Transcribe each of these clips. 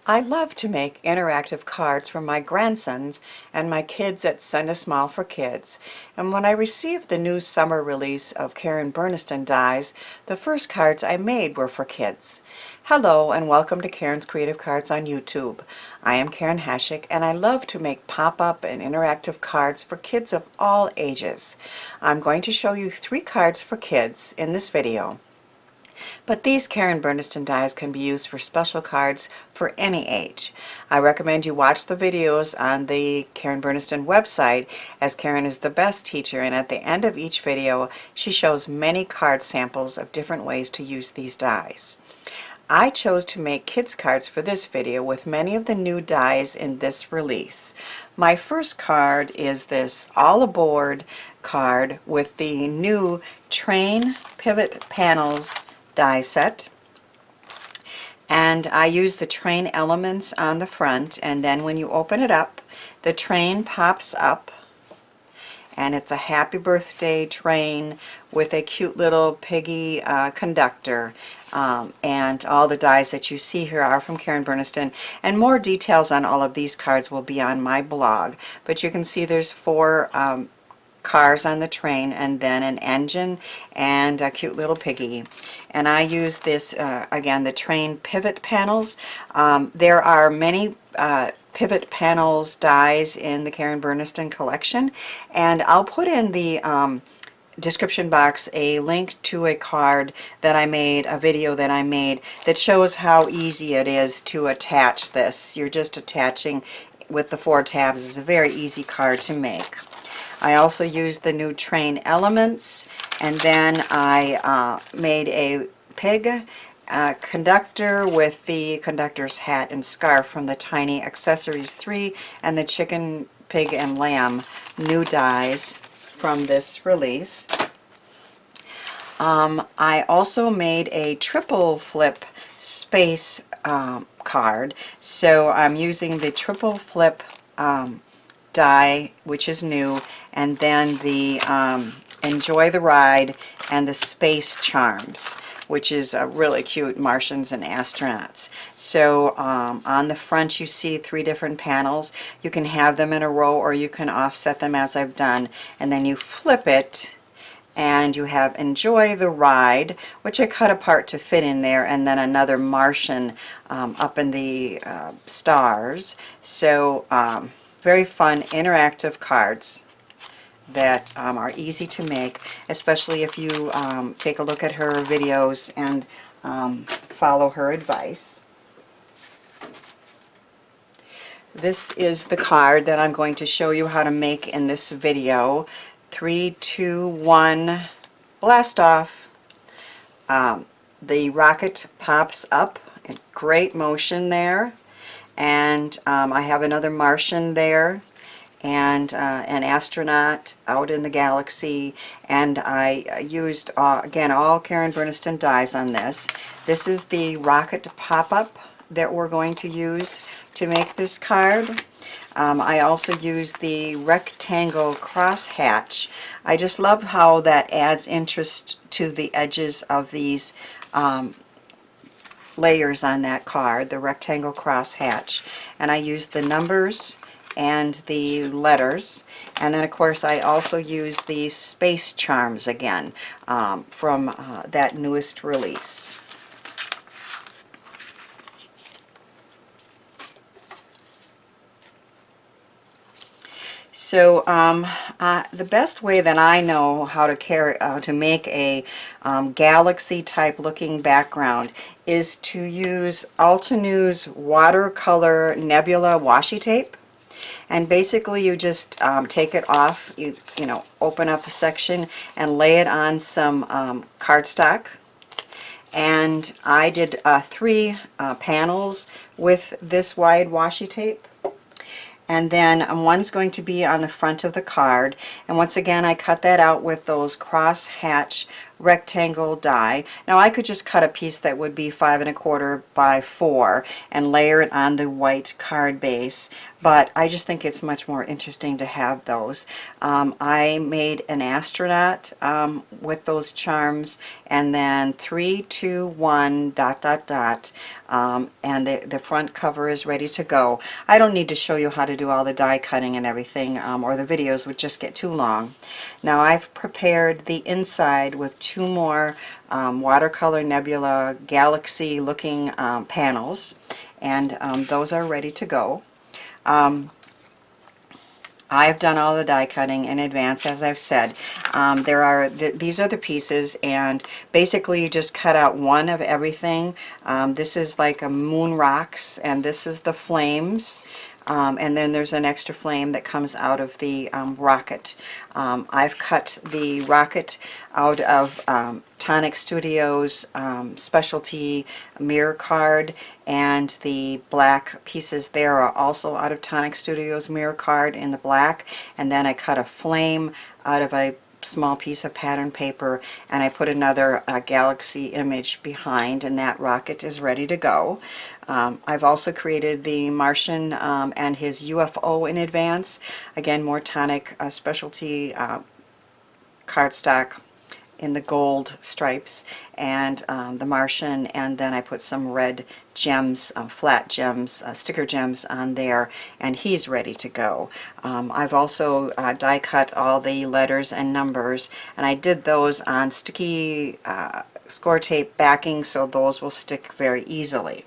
I love to make interactive cards for my grandsons and my kids at Send a Smile for Kids. And when I received the new summer release of Karen Burniston dies, the first cards I made were for kids. Hello and welcome to Karen's Creative Cards on YouTube. I am Karen Hashik and I love to make pop-up and interactive cards for kids of all ages. I'm going to show you 3 cards for kids in this video. But these Karen Burniston dies can be used for special cards for any age. I recommend you watch the videos on the Karen Burniston website, as Karen is the best teacher, and at the end of each video she shows many card samples of different ways to use these dies. I chose to make kids cards for this video with many of the new dies in this release. My first card is this All Aboard card with the new Train Pivot Panels die set, and I use the train elements on the front, and then when you open it up the train pops up and it's a happy birthday train with a cute little piggy conductor, and all the dies that you see here are from Karen Burniston, and more details on all of these cards will be on my blog. But you can see there's 4 cars on the train, and then an engine and a cute little piggy. And I use this again, the train pivot panels. There are many pivot panels dies in the Karen Burniston collection, and I'll put in the description box a link to a card that I made, a video that I made, that shows how easy it is to attach this. You're just attaching with the 4 tabs. It's a very easy card to make. I also used the new train elements, and then I made a pig conductor with the conductor's hat and scarf from the Tiny Accessories 3, and the chicken, pig, and lamb new dies from this release. I also made a triple flip space card, so I'm using the triple flip die, which is new, and then the Enjoy the Ride and the Space Charms, which is really cute, Martians and astronauts. So on the front you see 3 different panels. You can have them in a row or you can offset them as I've done, and then you flip it and you have Enjoy the Ride, which I cut apart to fit in there, and then another Martian up in the stars. So very fun interactive cards that are easy to make, especially if you take a look at her videos and follow her advice. This is the card that I'm going to show you how to make in this video. 3, 2, 1, blast off. The rocket pops up in great motion there, and I have another Martian there and an astronaut out in the galaxy, and I used again all Karen Burniston dies on this. This is the rocket pop-up that we're going to use to make this card. I also use the rectangle crosshatch. I just love how that adds interest to the edges of these layers on that card, the rectangle crosshatch. And I use the numbers and the letters, and then of course I also use the space charms again from that newest release. So the best way that I know how to make a galaxy type looking background is to use Altenew's watercolor nebula washi tape. And basically you just take it off, you know, open up a section and lay it on some cardstock. And I did 3 panels with this wide washi tape. And then one's going to be on the front of the card. And once again, I cut that out with those crosshatch rectangle die. Now I could just cut a piece that would be 5 1/4 by 4 and layer it on the white card base, but I just think it's much more interesting to have those. I made an astronaut with those charms, and then 3, 2, 1, dot, dot, dot, and the front cover is ready to go. I don't need to show you how to do all the die cutting and everything, or the videos would just get too long. Now I've prepared the inside with 2 more watercolor nebula galaxy looking panels, and those are ready to go. I've done all the die cutting in advance, as I've said. These are the pieces, and basically you just cut out one of everything. This is like a moon rocks, and this is the flames. And then there's an extra flame that comes out of the rocket. I've cut the rocket out of Tonic Studios specialty mirror card, and the black pieces there are also out of Tonic Studios mirror card in the black. And then I cut a flame out of a small piece of pattern paper, and I put another galaxy image behind, and that rocket is ready to go. I've also created the Martian and his UFO in advance. Again, more Tonic specialty cardstock in the gold stripes, and the Martian, and then I put some red gems, flat gems, sticker gems on there, and he's ready to go. I've also die cut all the letters and numbers, and I did those on sticky score tape backing, so those will stick very easily.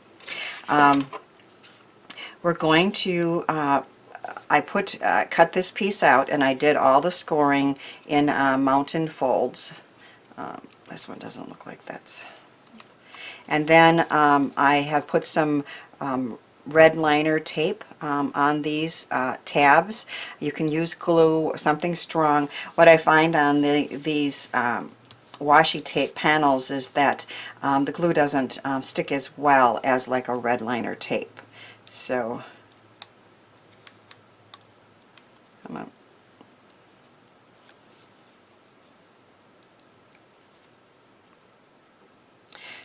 We're going to cut this piece out, and I did all the scoring in mountain folds. This one doesn't look like that's. And then I have put some red liner tape on these tabs. You can use glue or something strong. What I find on these washi tape panels is that the glue doesn't stick as well as like a red liner tape. So, come on.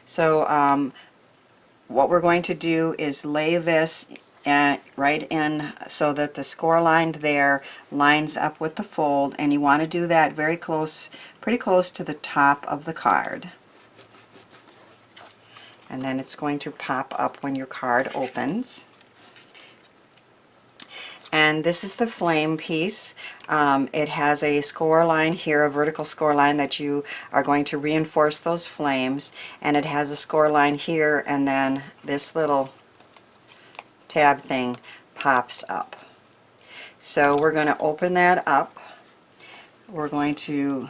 So what we're going to do is lay this right in so that the score line there lines up with the fold, and you want to do that very close, pretty close to the top of the card. And then it's going to pop up when your card opens. And this is the flame piece. It has a score line here, a vertical score line that you are going to reinforce those flames, and it has a score line here, and then this little tab thing pops up. So we're going to open that up. We're going to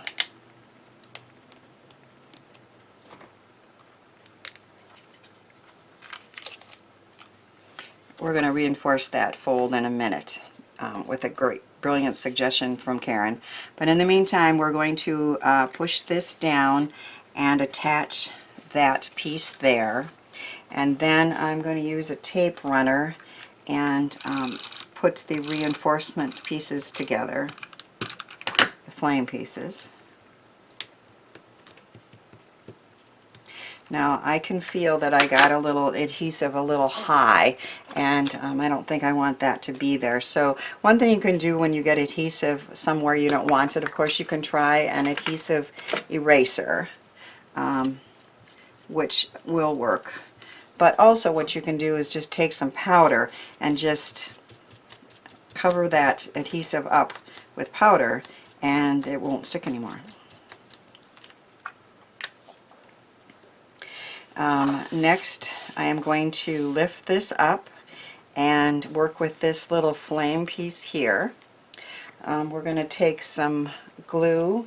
reinforce that fold in a minute with a great, brilliant suggestion from Karen. But in the meantime, we're going to push this down and attach that piece there. And then I'm going to use a tape runner and put the reinforcement pieces together, the flame pieces. Now I can feel that I got a little adhesive a little high, and I don't think I want that to be there. So one thing you can do when you get adhesive somewhere you don't want it, of course you can try an adhesive eraser, which will work. But also what you can do is just take some powder and just cover that adhesive up with powder, and it won't stick anymore. Next, I am going to lift this up and work with this little flame piece here. We're going to take some glue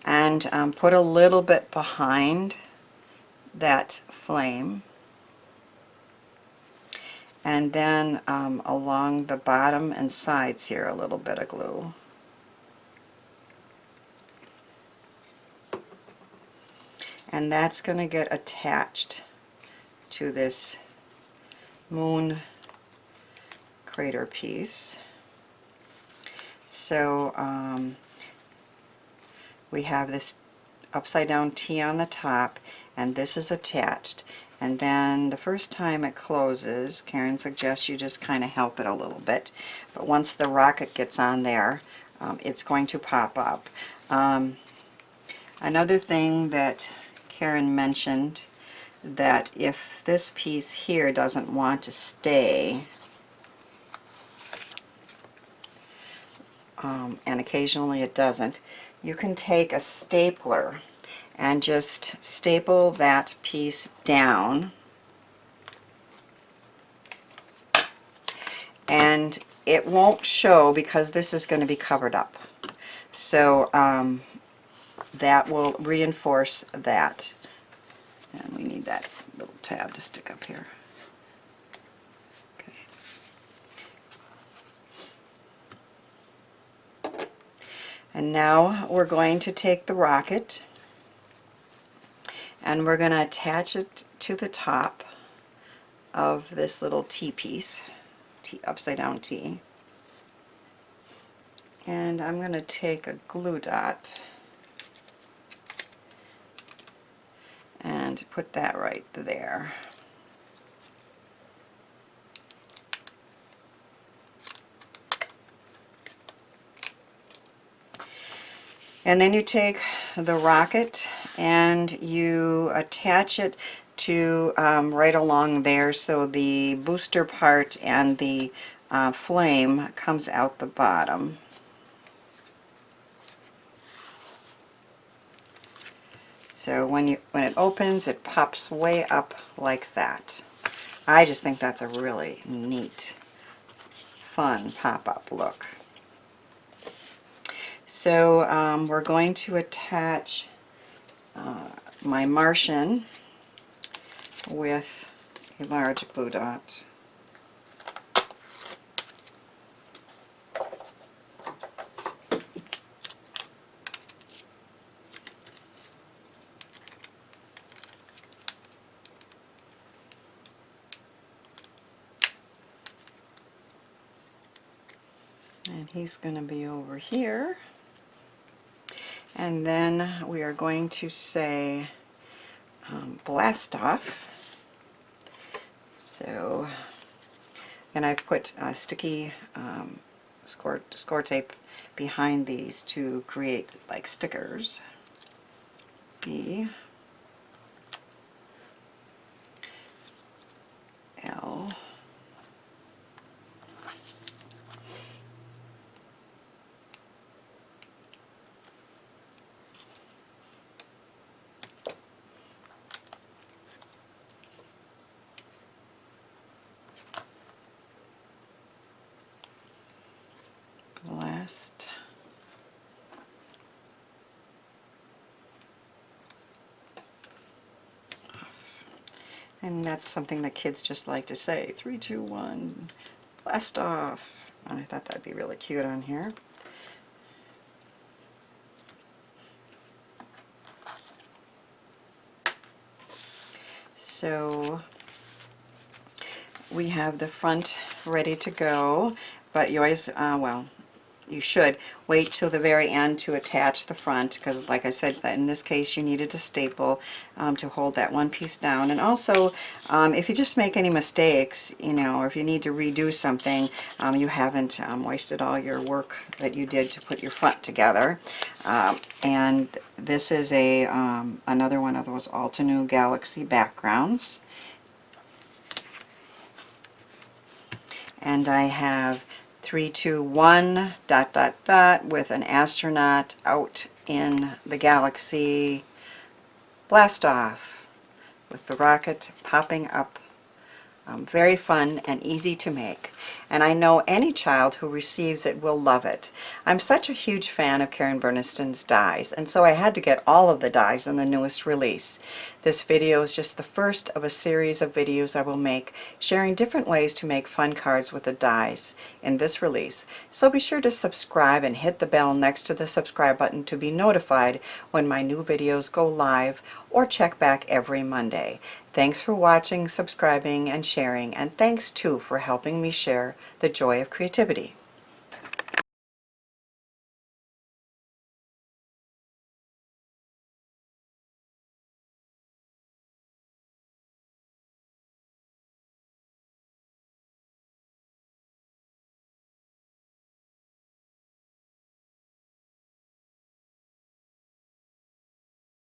and put a little bit behind that flame, and then along the bottom and sides here a little bit of glue. And that's going to get attached to this moon crater piece. So we have this upside down T on the top, and this is attached. And then the first time it closes, Karen suggests you just kind of help it a little bit. But once the rocket gets on there, it's going to pop up. Another thing that Karen mentioned, that if this piece here doesn't want to stay, and occasionally it doesn't, you can take a stapler and just staple that piece down, and it won't show because this is going to be covered up. So that will reinforce that. And we need that little tab to stick up here. Okay. And now we're going to take the rocket and we're going to attach it to the top of this little T piece, upside down T. And I'm going to take a glue dot and put that right there. And then you take the rocket and you attach it to right along there, so the booster part and the flame comes out the bottom. So when it opens, it pops way up like that. I just think that's a really neat, fun pop-up look. So we're going to attach my Martian with a large glue dot. And he's going to be over here. And then we are going to say blast off. So, and I've put sticky score tape behind these to create like stickers. B, L, blast off. And that's something that kids just like to say, 3, 2, 1, blast off. And I thought that'd be really cute on here. So we have the front ready to go, but you always, well, you should wait till the very end to attach the front, because like I said, that in this case you needed a staple to hold that one piece down. And also if you just make any mistakes, you know, or if you need to redo something, you haven't wasted all your work that you did to put your front together. And this is a another one of those Altenew Galaxy backgrounds. And I have 3, 2, 1, dot, dot, dot, with an astronaut out in the galaxy, blast off, with the rocket popping up. Very fun and easy to make, and I know any child who receives it will love it. I'm such a huge fan of Karen Burniston's dies, and so I had to get all of the dies in the newest release. This video is just the first of a series of videos I will make sharing different ways to make fun cards with the dies in this release. So be sure to subscribe and hit the bell next to the subscribe button to be notified when my new videos go live, or check back every Monday. Thanks for watching, subscribing, and sharing, and thanks too for helping me share the joy of creativity.